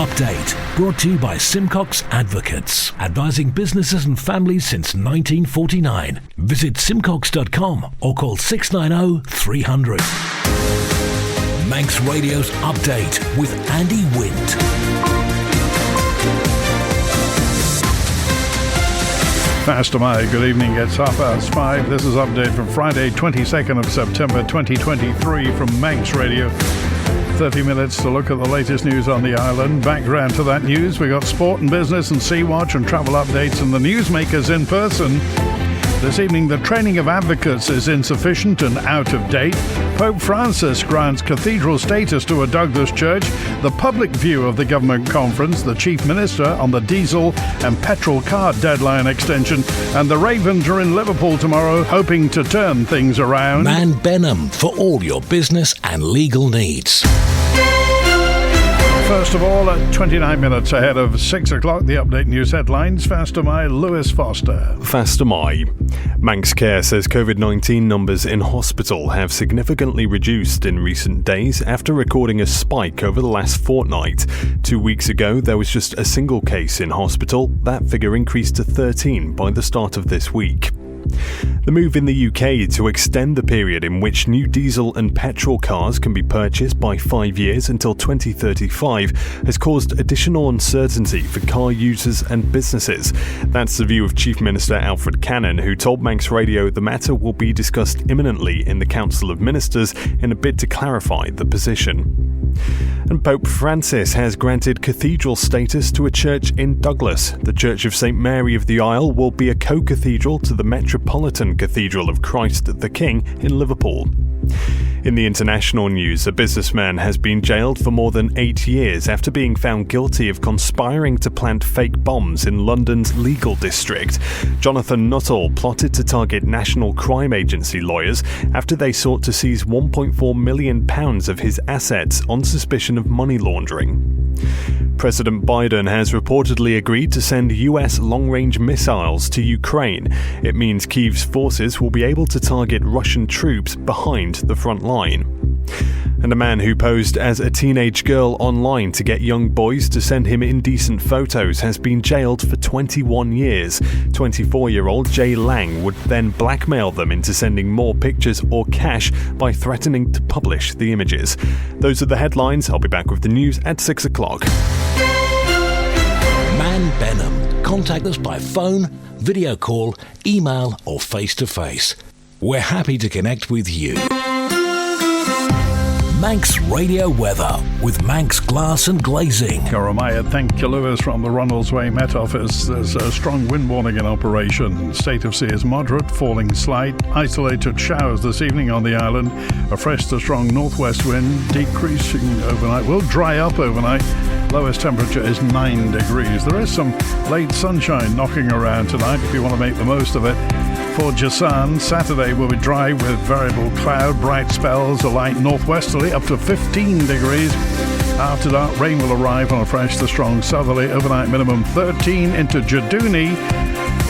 Update, brought to you by Simcox Advocates, advising businesses and families since 1949. Visit simcox.com or call 690 300. Manx Radio's Update with Andy Wint. Fast am I. Good evening. It's 5:30. This is Update for Friday, 22nd of September 2023 from Manx Radio. 30 minutes to look at the latest news on the island. Background to that news, we got sport and business and Sea Watch and travel updates and the newsmakers in person. This evening, the training of advocates is insufficient and out of date. Pope Francis grants cathedral status to a Douglas church. The public view of the government conference. The Chief Minister on the diesel and petrol car deadline extension. And the Ravens are in Liverpool tomorrow, hoping to turn things around. Man Benham for all your business and legal needs. First of all, at 29 minutes ahead of 6 o'clock, the Update News headlines. Fast am I, Lewis Foster. Fast am I. Manx Care says COVID-19 numbers in hospital have significantly reduced in recent days after recording a spike over the last fortnight. 2 weeks ago, there was just a single case in hospital. That figure increased to 13 by the start of this week. The move in the UK to extend the period in which new diesel and petrol cars can be purchased by 5 years until 2035 has caused additional uncertainty for car users and businesses. That's the view of Chief Minister Alfred Cannon, who told Manx Radio the matter will be discussed imminently in the Council of Ministers in a bid to clarify the position. And Pope Francis has granted cathedral status to a church in Douglas. The Church of St Mary of the Isle will be a co-cathedral to the Metropolitan Cathedral of Christ the King in Liverpool. In the international news, a businessman has been jailed for more than 8 years after being found guilty of conspiring to plant fake bombs in London's legal district. Jonathan Nuttall plotted to target National Crime Agency lawyers after they sought to seize £1.4 million of his assets on suspicion of money laundering. President Biden has reportedly agreed to send US long-range missiles to Ukraine. It means Kyiv's forces will be able to target Russian troops behind the front line. And a man who posed as a teenage girl online to get young boys to send him indecent photos has been jailed for 21 years. 24-year-old Jay Lang would then blackmail them into sending more pictures or cash by threatening to publish the images. Those are the headlines. I'll be back with the news at 6 o'clock. Man Benham. Contact us by phone, video call, email or face-to-face. We're happy to connect with you. Manx Radio weather with Manx Glass and Glazing. Coromaya, thank you, Lewis, from the Ronaldsway Met Office. There's a strong wind warning in operation. State of sea is moderate, falling slight. Isolated showers this evening on the island. A fresh to strong northwest wind, decreasing overnight. Will dry up overnight. Lowest temperature is 9 degrees. There is some late sunshine knocking around tonight if you want to make the most of it. For Jasan, Saturday will be dry with variable cloud, bright spells, a light northwesterly up to 15 degrees. After that, rain will arrive on a fresh to strong southerly, overnight minimum 13 into Jaduni.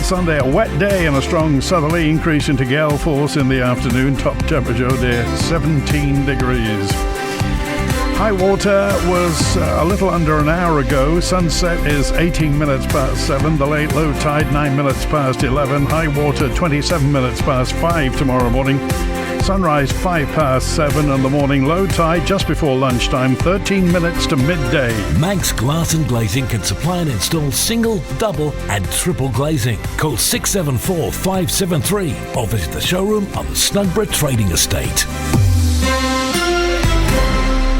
Sunday, a wet day and a strong southerly, increase into gale force in the afternoon. Top temperature there, 17 degrees. High water was a little under an hour ago. Sunset is 18 minutes past 7. The late low tide 9 minutes past 11. High water 27 minutes past 5 tomorrow morning. Sunrise 5 past 7 in the morning. Low tide just before lunchtime 13 minutes to midday. Manx Glass and Glazing can supply and install single, double and triple glazing. Call 674 573 or visit the showroom on the Snugborough Trading Estate.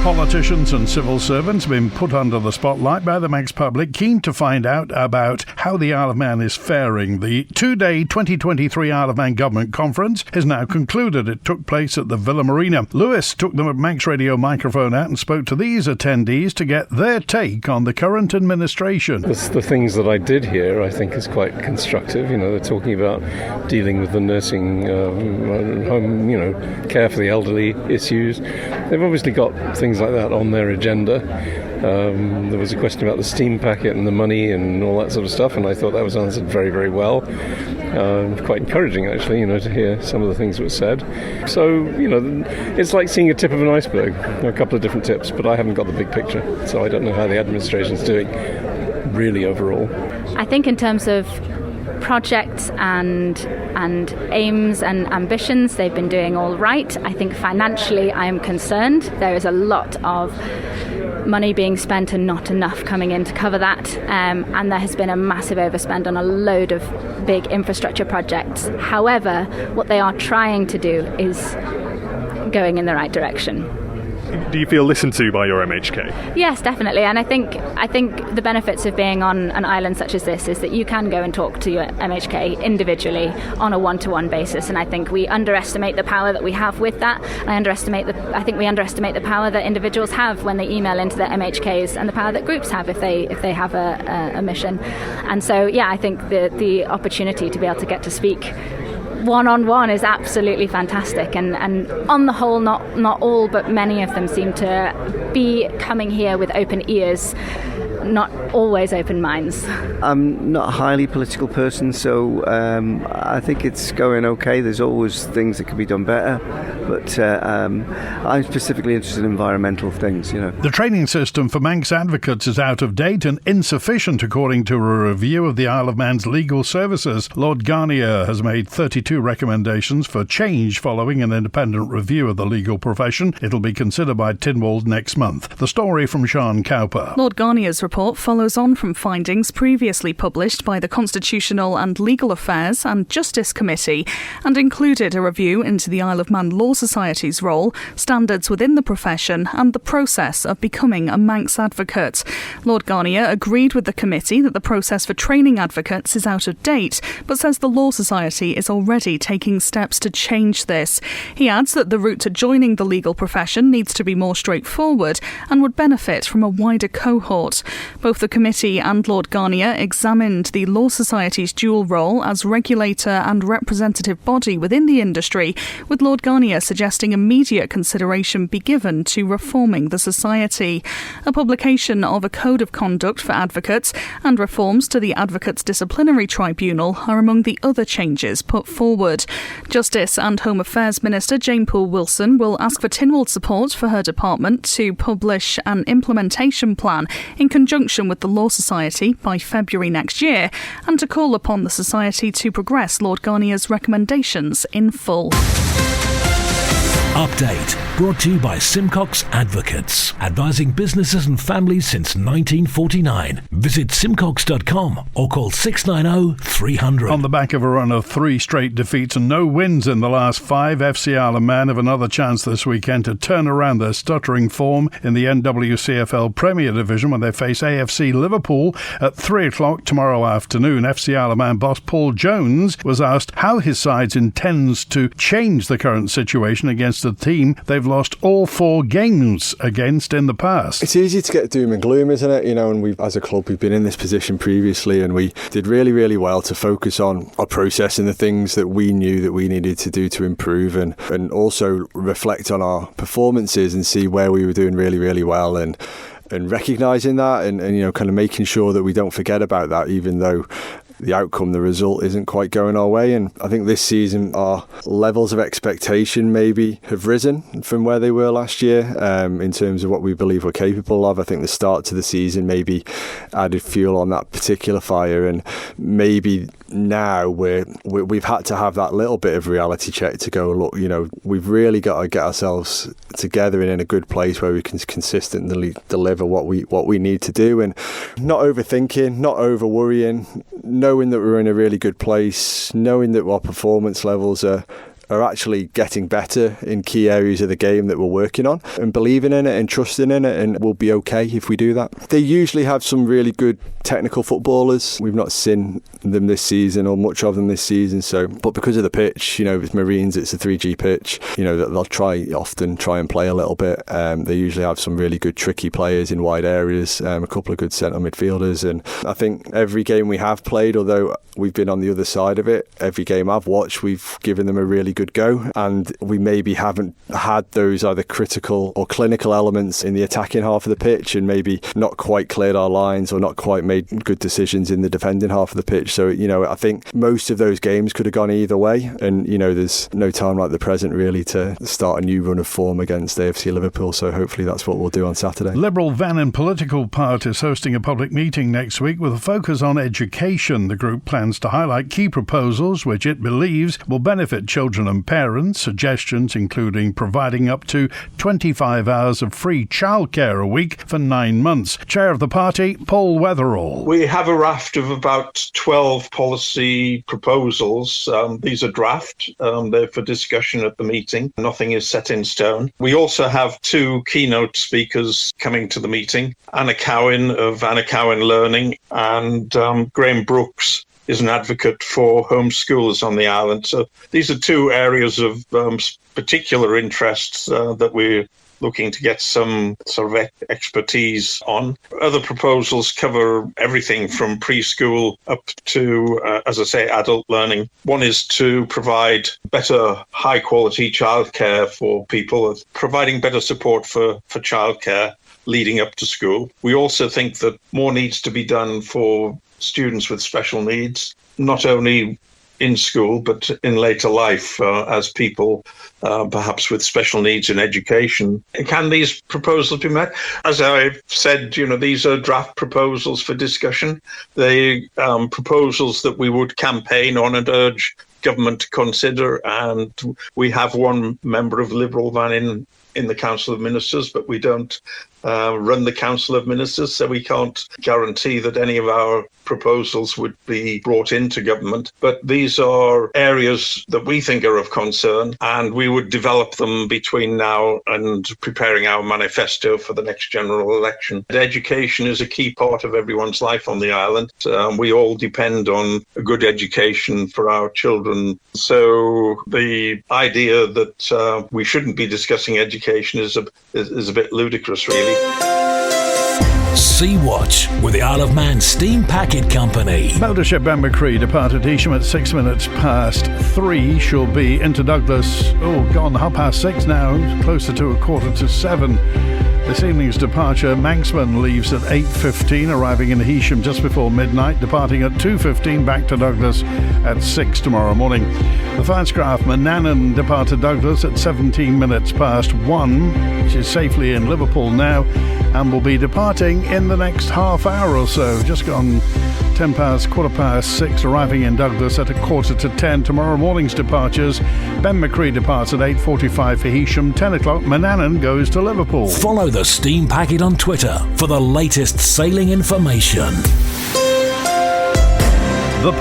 Politicians and civil servants have been put under the spotlight by the Manx public, keen to find out about how the Isle of Man is faring. The two-day 2023 Isle of Man Government Conference is now concluded. It took place at the Villa Marina. Lewis took the Manx Radio microphone out and spoke to these attendees to get their take on the current administration. The things that I did hear, I think, is quite constructive. You know, they're talking about dealing with the nursing home, care for the elderly issues. They've obviously got things things like that on their agenda. There was a question about the steam packet and the money and all that sort of stuff, and I thought that was answered very, very well. Quite encouraging, actually, to hear some of the things that were said. So, it's like seeing a tip of an iceberg, a couple of different tips, but I haven't got the big picture, so I don't know how the administration's doing really overall. I think in terms of projects and aims and ambitions, they've been doing all right. I think financially I am concerned. There is a lot of money being spent and not enough coming in to cover that, and there has been a massive overspend on a load of big infrastructure projects. However, what they are trying to do is going in the right direction. Do you feel listened to by your MHK? Yes, definitely. And I think the benefits of being on an island such as this is that you can go and talk to your MHK individually on a one-to-one basis. And I think we underestimate the power that we have with that. And I think we underestimate the power that individuals have when they email into their MHKs, and the power that groups have if they have a mission. And so, yeah, I think the opportunity to be able to get to speak one-on-one is absolutely fantastic, and on the whole, not all, but many of them seem to be coming here with open ears, not always open minds. I'm not a highly political person, so I think it's going okay. There's always things that could be done better, but I'm specifically interested in environmental things. The training system for Manx advocates is out of date and insufficient, according to a review of the Isle of Man's legal services. Lord Garnier has made 32 recommendations for change following an independent review of the legal profession. It'll be considered by Tynwald next month. The story from Sean Cowper. Lord Garnier's report follows on from findings previously published by the Constitutional and Legal Affairs and Justice Committee, and included a review into the Isle of Man Law Society's role, standards within the profession, and the process of becoming a Manx advocate. Lord Garnier agreed with the committee that the process for training advocates is out of date, but says the Law Society is already taking steps to change this. He adds that the route to joining the legal profession needs to be more straightforward and would benefit from a wider cohort. Both the committee and Lord Garnier examined the Law Society's dual role as regulator and representative body within the industry, with Lord Garnier suggesting immediate consideration be given to reforming the society. A publication of a code of conduct for advocates and reforms to the Advocates Disciplinary Tribunal are among the other changes put forward. Justice and Home Affairs Minister Jane Poole-Wilson will ask for Tynwald support for her department to publish an implementation plan in conjunction with the Law Society by February next year, and to call upon the Society to progress Lord Garnier's recommendations in full. Update brought to you by Simcox Advocates, advising businesses and families since 1949. Visit simcox.com or call 690 300. On the back of a run of 3 straight defeats and no wins in the last 5, FC Isle of Man have another chance this weekend to turn around their stuttering form in the NWCFL Premier Division when they face AFC Liverpool at 3 o'clock tomorrow afternoon. FC Isle of Man boss Paul Jones was asked how his side intends to change the current situation against a team they've lost all 4 games against in the past. It's easy to get doom and gloom, isn't it? And we, as a club, we've been in this position previously, and we did really, really well to focus on our process and the things that we knew that we needed to do to improve, and also reflect on our performances and see where we were doing really, really well, and recognising that, and kind of making sure that we don't forget about that, even though the outcome, the result, isn't quite going our way. And I think this season our levels of expectation maybe have risen from where they were last year, in terms of what we believe we're capable of. I think the start to the season maybe added fuel on that particular fire, and maybe now we've had to have that little bit of reality check to go, look, we've really got to get ourselves together and in a good place where we can consistently deliver what we need to do, and not overthinking, not over worrying, knowing that we're in a really good place, knowing that our performance levels are actually getting better in key areas of the game that we're working on, and believing in it and trusting in it, and we'll be okay if we do that. They usually have some really good technical footballers. We've not seen them this season, or much of them this season, but because of the pitch, it's Marines, it's a 3G pitch, they'll often try and play a little bit. They usually have some really good tricky players in wide areas, a couple of good centre midfielders, and I think every game we have played, although we've been on the other side of it, every game I've watched, we've given them a really good go, and we maybe haven't had those either critical or clinical elements in the attacking half of the pitch, and maybe not quite cleared our lines or not quite made good decisions in the defending half of the pitch. So, I think most of those games could have gone either way, and, there's no time like the present really to start a new run of form against AFC Liverpool, so hopefully that's what we'll do on Saturday. Liberal Vannin Political Party is hosting a public meeting next week with a focus on education. The group plans to highlight key proposals which it believes will benefit children and parents. Suggestions including providing up to 25 hours of free childcare a week for 9 months. Chair of the party, Paul Weatherall. We have a raft of about 12 policy proposals. These are draft. They're for discussion at the meeting. Nothing is set in stone. We also have 2 keynote speakers coming to the meeting. Anna Cowan of Anna Cowan Learning and Graham Brooks is an advocate for homeschoolers on the island. So these are 2 areas of particular interest that we're looking to get some sort of expertise on. Other proposals cover everything from preschool up to, as I say, adult learning. One is to provide better high-quality childcare for people, providing better support for childcare leading up to school. We also think that more needs to be done for students with special needs, not only in school, but in later life as people perhaps with special needs in education. Can these proposals be met? As I've said, these are draft proposals for discussion. They proposals that we would campaign on and urge government to consider. And we have one member of Liberal Vannin in the Council of Ministers, but we don't run the Council of Ministers, so we can't guarantee that any of our proposals would be brought into government. But these are areas that we think are of concern, and we would develop them between now and preparing our manifesto for the next general election. Education is a key part of everyone's life on the island. We all depend on a good education for our children. So the idea that we shouldn't be discussing education is a bit ludicrous, really. Sea Watch with the Isle of Man Steam Packet Company. Motor ship Ben McCree departed Heysham at 6 minutes past 3. She'll be into Douglas, gone 6:30 now, closer to 7:15. This evening's departure, Manxman leaves at 8:15, arriving in Heysham just before midnight, departing at 2:15 back to Douglas at 6 tomorrow morning. The Fastcraft Manannan departed Douglas at 17 minutes past 1. She's safely in Liverpool now and will be departing in the next half hour or so. Just gone 6:15, arriving in Douglas at 9:45 tomorrow morning's departures. Ben McCree departs at 8:45 for Heysham, 10 o'clock Manannan goes to Liverpool. Follow the Steam Packet on Twitter for the latest sailing information. The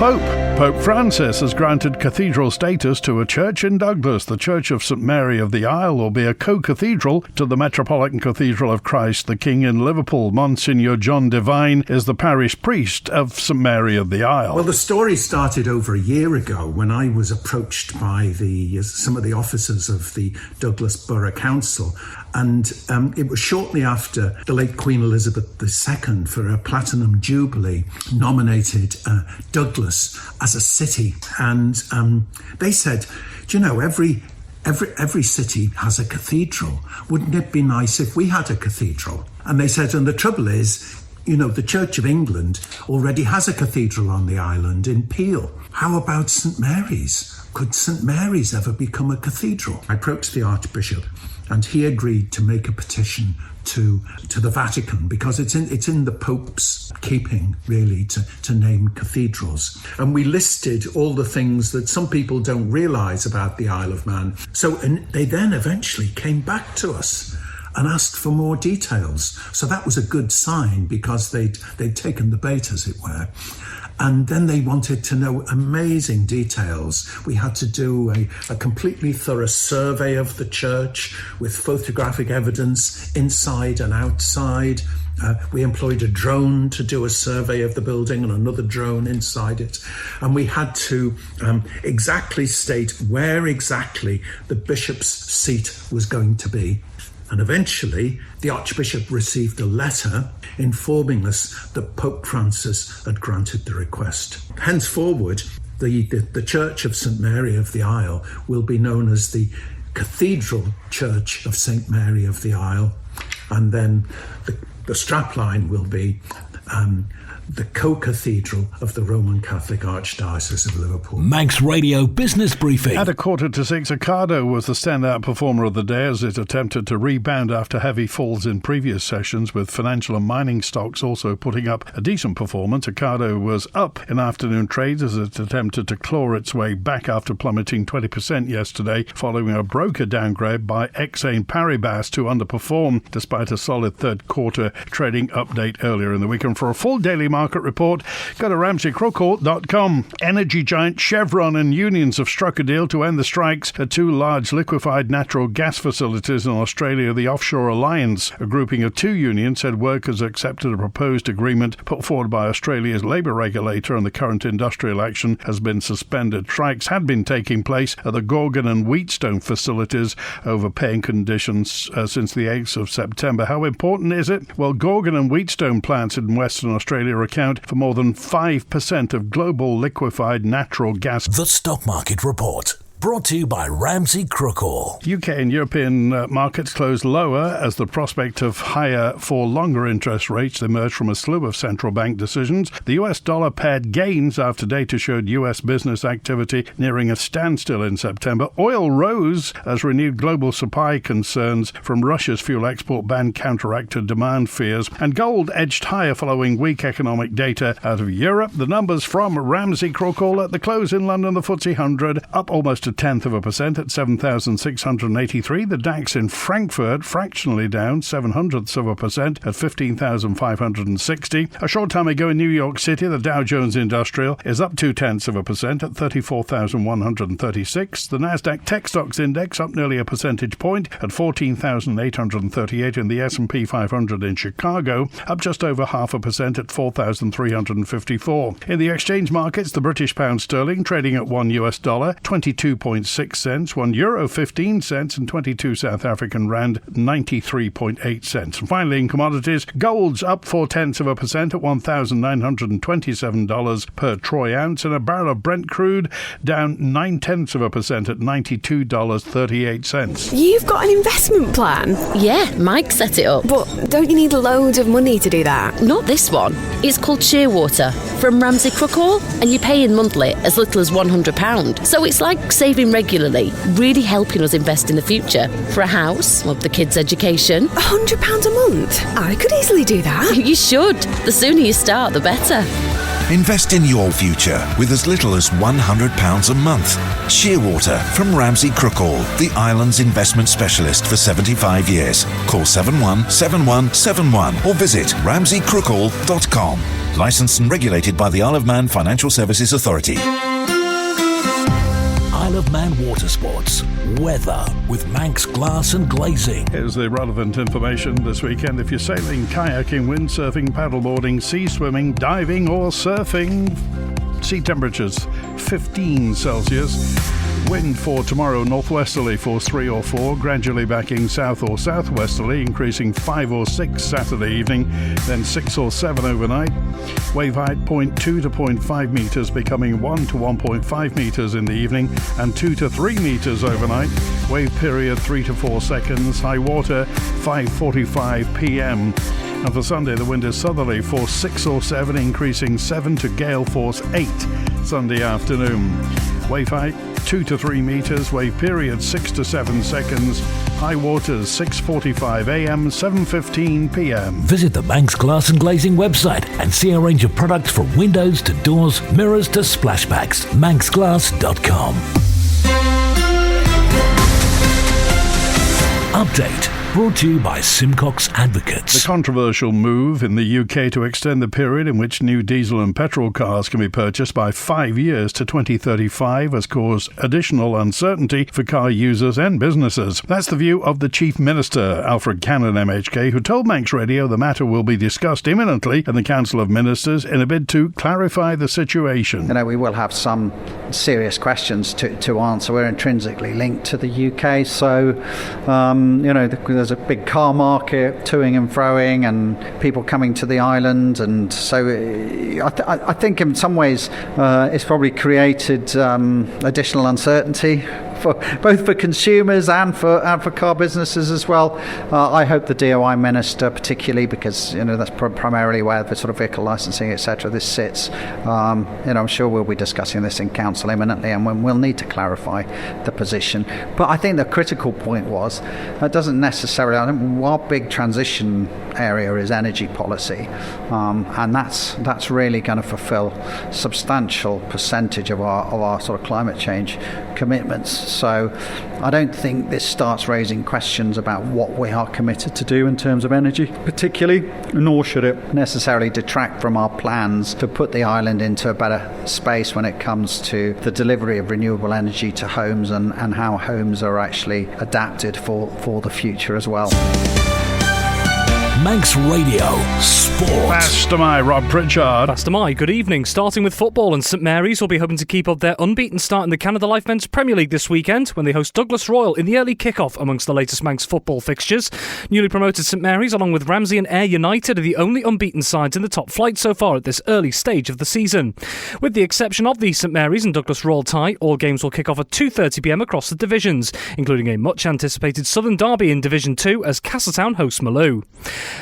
Pope Francis has granted cathedral status to a church in Douglas. The Church of St Mary of the Isle will be a co-cathedral to the Metropolitan Cathedral of Christ the King in Liverpool. Monsignor John Devine is the parish priest of St Mary of the Isle. Well, the story started over a year ago when I was approached by some of the officers of the Douglas Borough Council. And it was shortly after the late Queen Elizabeth II, for a Platinum Jubilee, nominated Douglas as a city. And they said, every city has a cathedral. Wouldn't it be nice if we had a cathedral? And they said, and the trouble is, the Church of England already has a cathedral on the island in Peel. How about St Mary's? Could St Mary's ever become a cathedral? I approached the Archbishop, and he agreed to make a petition to the Vatican, because it's in the Pope's keeping, really, to name cathedrals. And we listed all the things that some people don't realise about the Isle of Man. And they then eventually came back to us and asked for more details. So that was a good sign, because they'd taken the bait, as it were. And then they wanted to know amazing details. We had to do a completely thorough survey of the church with photographic evidence inside and outside. We employed a drone to do a survey of the building and another drone inside it. And we had to exactly state where exactly the bishop's seat was going to be. And eventually, the Archbishop received a letter informing us that Pope Francis had granted the request. Henceforward, the Church of St Mary of the Isle will be known as the Cathedral Church of St Mary of the Isle, and then the strapline will be the co-cathedral of the Roman Catholic Archdiocese of Liverpool. Manx Radio Business Briefing. At 5:45, Ocado was the standout performer of the day as it attempted to rebound after heavy falls in previous sessions, with financial and mining stocks also putting up a decent performance. Ocado was up in afternoon trades as it attempted to claw its way back after plummeting 20% yesterday, following a broker downgrade by Exane Paribas to underperform despite a solid third quarter trading update earlier in the week. And for a full daily market report, go to ramseycrocourt.com. Energy giant Chevron and unions have struck a deal to end the strikes at two large liquefied natural gas facilities in Australia. The Offshore Alliance, a grouping of two unions, said workers accepted a proposed agreement put forward by Australia's labour regulator, and the current industrial action has been suspended. Strikes had been taking place at the Gorgon and Wheatstone facilities over paying conditions since the 8th of September. How important is it? Well, Gorgon and Wheatstone plants in Western Australia account for more than 5% of global liquefied natural gas. The Stock Market Report. Brought to you by Ramsey Crookall. UK and European markets closed lower as the prospect of higher for longer interest rates emerged from a slew of central bank decisions. The US dollar pared gains after data showed US business activity nearing a standstill in September. Oil rose as renewed global supply concerns from Russia's fuel export ban counteracted demand fears. And gold edged higher following weak economic data out of Europe. The numbers from Ramsey Crookall at the close in London: the FTSE 100 up almost a 0.1% at 7,683. The DAX in Frankfurt fractionally down 0.07% at 15,560. A short time ago in New York City, the Dow Jones Industrial is up 0.2% at 34,136. The Nasdaq Tech Stocks Index up nearly a percentage point at 14,838, and the S&P 500 in Chicago up just over 0.5% at 4,354. In the exchange markets, the British pound sterling trading at $1 22.6 cents, €1 15 cents, and 22 South African rand 93.8 cents. And finally, in commodities, gold's up 0.4% at $1,927 per troy ounce, and a barrel of Brent crude down 0.9% at $92.38. You've got an investment plan? Yeah, Mike set it up. But don't you need loads of money to do that? Not this one. It's called Shearwater from Ramsey Crookall, and you pay in monthly as little as £100. So it's like saving regularly, really helping us invest in the future for a house, or the kids' education. £100 a month? I could easily do that. You should. The sooner you start, the better. Invest in your future with as little as £100 a month. Shearwater from Ramsey Crookall, the island's investment specialist for 75 years. Call 717171 or visit ramseycrookall.com. Licensed and regulated by the Isle of Man Financial Services Authority. Isle of Man Water Sports. Weather with Manx Glass and Glazing. Here's the relevant information this weekend. If you're sailing, kayaking, windsurfing, paddleboarding, sea swimming, diving or surfing, sea temperatures 15 Celsius. Wind for tomorrow, northwesterly, force 3 or 4, gradually backing south or southwesterly, increasing 5 or 6 Saturday evening, then 6 or 7 overnight. Wave height 0.2 to 0.5 metres, becoming 1 to 1.5 metres in the evening, and 2 to 3 metres overnight. Wave period 3 to 4 seconds. High water 5:45 p.m. And for Sunday, the wind is southerly, force 6 or 7, increasing 7 to gale force 8 Sunday afternoon. Wave height 2 to 3 metres, wave period 6 to 7 seconds. High waters 6:45 a.m, 7:15 p.m. Visit the Manx Glass and Glazing website and see a range of products from windows to doors, mirrors to splashbacks. manxglass.com. Update. Brought to you by Simcox Advocates. The controversial move in the UK to extend the period in which new diesel and petrol cars can be purchased by 5 years to 2035 has caused additional uncertainty for car users and businesses. That's the view of the Chief Minister, Alfred Cannon MHK, who told Manx Radio the matter will be discussed imminently in the Council of Ministers in a bid to clarify the situation. We will have some serious questions to answer. We're intrinsically linked to the UK, so there's there's a big car market, toing and froing, and people coming to the island, and so I think in some ways it's probably created additional uncertainty both for consumers and for car businesses as well. I hope the DOI Minister, particularly because that's primarily where the sort of vehicle licensing, etc., this sits. I'm sure we'll be discussing this in council imminently, and we'll need to clarify the position. But I think the critical point was that doesn't necessarily. I think our big transition area is energy policy, and that's really going to fulfil substantial percentage of our sort of climate change commitments. So I don't think this starts raising questions about what we are committed to do in terms of energy, particularly, nor should it necessarily detract from our plans to put the island into a better space when it comes to the delivery of renewable energy to homes and how homes are actually adapted for the future as well. Manx Radio Sport. Fast am I, Rob Pritchard. Fast am I. Good evening. Starting with football, and St Mary's will be hoping to keep up their unbeaten start in the Canada Life Men's Premier League this weekend when they host Douglas Royal in the early kick-off amongst the latest Manx football fixtures. Newly promoted St Mary's, along with Ramsey and Ayr United, are the only unbeaten sides in the top flight so far at this early stage of the season. With the exception of the St Mary's and Douglas Royal tie, all games will kick off at 2:30pm across the divisions, including a much-anticipated Southern derby in Division 2 as Castletown hosts Maloo.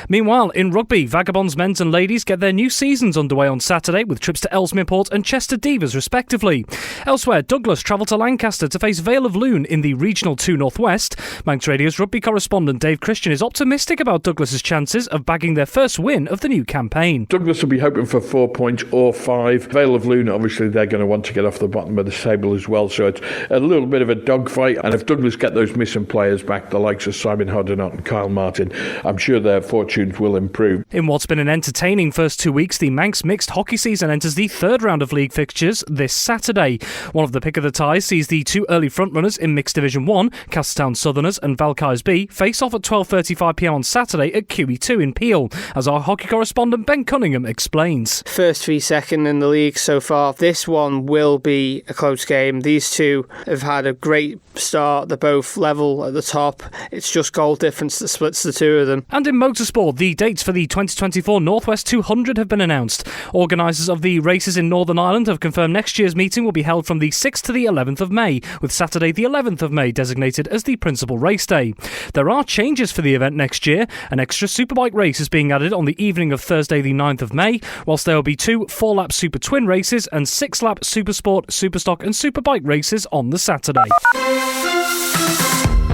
Meanwhile, in rugby, Vagabonds men's and ladies get their new seasons underway on Saturday with trips to Ellesmere and Chester Divas respectively. Elsewhere, Douglas travel to Lancaster to face Vale of Loon in the Regional 2 Northwest. Manx Radio's rugby correspondent Dave Christian is optimistic about Douglas's chances of bagging their first win of the new campaign. Douglas will be hoping for 4 points or 5. Vale of Loon, obviously they're going to want to get off the bottom of the table as well, so it's a little bit of a dogfight, and if Douglas get those missing players back, the likes of Simon Hoddenott and Kyle Martin, I'm sure their fortunes will improve. In what's been an entertaining first 2 weeks, the Manx mixed hockey season enters the third round of league fixtures this Saturday. One of the pick of the ties sees the two early frontrunners in Mixed Division 1, Castletown Southerners and Valkyries B, face off at 12:35pm on Saturday at QE2 in Peel, as our hockey correspondent Ben Cunningham explains. First v second in the league so far. This one will be a close game. These two have had a great start. They're both level at the top. It's just goal difference that splits the two of them. And in motorsport, the dates for the 2024 Northwest 200 have been announced. Organisers of the races in Northern Ireland have confirmed next year's meeting will be held from the 6th to the 11th of May, with Saturday the 11th of May designated as the principal race day. There are changes for the event next year. An extra superbike race is being added on the evening of Thursday the 9th of May, whilst there will be 2 4-lap Super Twin races and 6-lap Supersport, Superstock and Superbike races on the Saturday.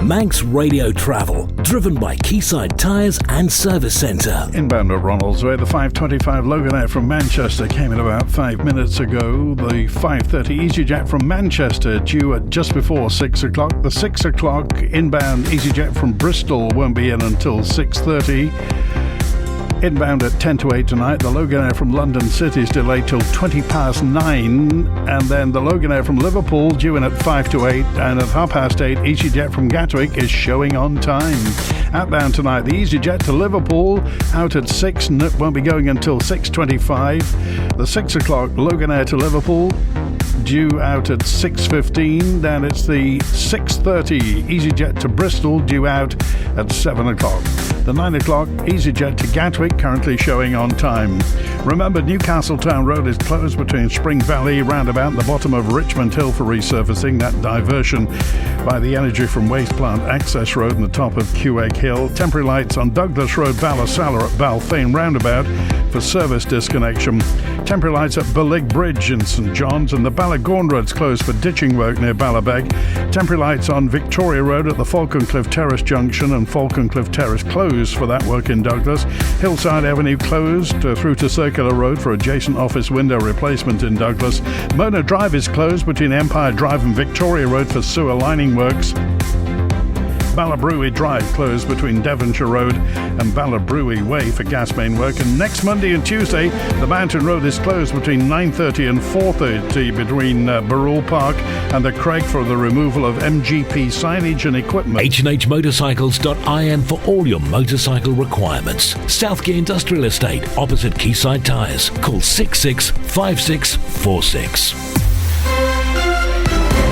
Manx Radio Travel, driven by Quayside Tyres and Service Centre. Inbound at Ronaldsway, the 5:25 Loganair from Manchester came in about 5 minutes ago. The 5:30 EasyJet from Manchester due at just before 6 o'clock. The 6 o'clock inbound EasyJet from Bristol won't be in until 6:30. Inbound at 10 to 8 tonight. The Loganair from London City is delayed till 9:20, and then the Loganair from Liverpool due in at 5 to 8, and at 8:30 EasyJet from Gatwick is showing on time. Outbound tonight, the EasyJet to Liverpool out at 6 and it won't be going until 6:25. The 6 o'clock Loganair to Liverpool due out at 6:15. Then it's the 6:30 EasyJet to Bristol due out at 7 o'clock. The 9 o'clock EasyJet to Gatwick currently showing on time. Remember, Newcastle Town Road is closed between Spring Valley roundabout and the bottom of Richmond Hill for resurfacing. That diversion by the Energy from Waste Plant access road and the top of Quegg Hill. Temporary lights on Douglas Road, Ballasalla at Balfane roundabout for service disconnection. Temporary lights at Berlig Bridge in St John's, and the Ballagorn Road's closed for ditching work near Ballabeg. Temporary lights on Victoria Road at the Falconcliffe Terrace Junction, and Falconcliffe Terrace closed for that work in Douglas. Hillside Avenue closed through to Circular Road for adjacent office window replacement in Douglas. Mona Drive is closed between Empire Drive and Victoria Road for sewer lining works. Ballabruey Drive closed between Devonshire Road and Ballabruey Way for gas main work. And next Monday and Tuesday, the Mountain Road is closed between 9:30 and 4:30 between Barrule Park and the Craig for the removal of MGP signage and equipment. HNHmotorcycles.in for all your motorcycle requirements. Southgate Industrial Estate, opposite Quayside Tyres. Call 665646.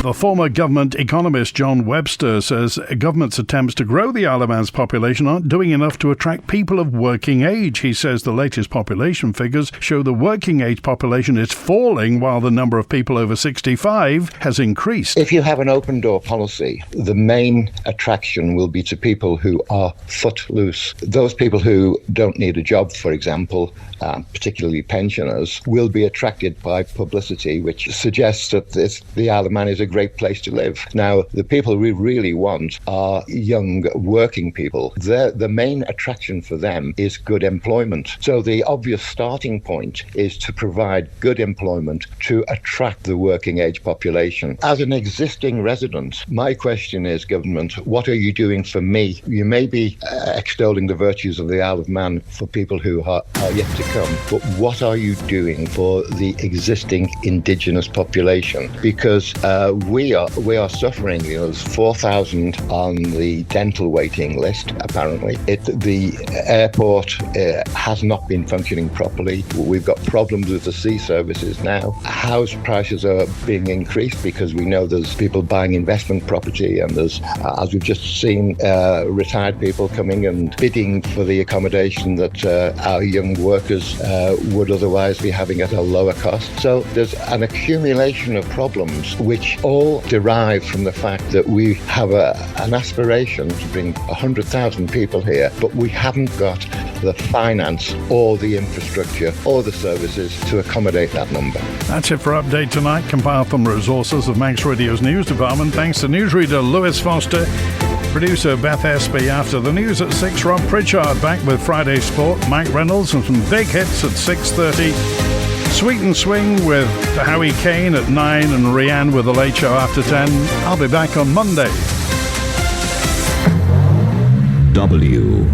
The former government economist John Webster says government's attempts to grow the Isle of Man's population aren't doing enough to attract people of working age. He says the latest population figures show the working age population is falling while the number of people over 65 has increased. If you have an open door policy, the main attraction will be to people who are footloose. Those people who don't need a job, for example, particularly pensioners, will be attracted by publicity which suggests that the Isle of Man is a great place to live. Now, the people we really want are young working people. The main attraction for them is good employment. So the obvious starting point is to provide good employment to attract the working age population. As an existing resident, my question is, government, what are you doing for me? You may be extolling the virtues of the Isle of Man for people who are yet to come, but what are you doing for the existing indigenous population? Because we are suffering. There's 4,000 on the dental waiting list, apparently. The airport has not been functioning properly. We've got problems with the sea services now. House prices are being increased because we know there's people buying investment property, and there's, as we've just seen, retired people coming and bidding for the accommodation that our young workers would otherwise be having at a lower cost. So there's an accumulation of problems which all derive from the fact that we have an aspiration to bring 100,000 people here, but we haven't got the finance or the infrastructure or the services to accommodate that number. That's it for Update Tonight, compiled from resources of Manx Radio's news department. Thanks to newsreader Lewis Foster, producer Beth Espy. After the news at 6, Rob Pritchard back with Friday Sport, Mike Reynolds and some big hits at 6:30. Sweet and Swing with Howie Kane at 9 and Rianne with the Late Show after 10. I'll be back on Monday. WIN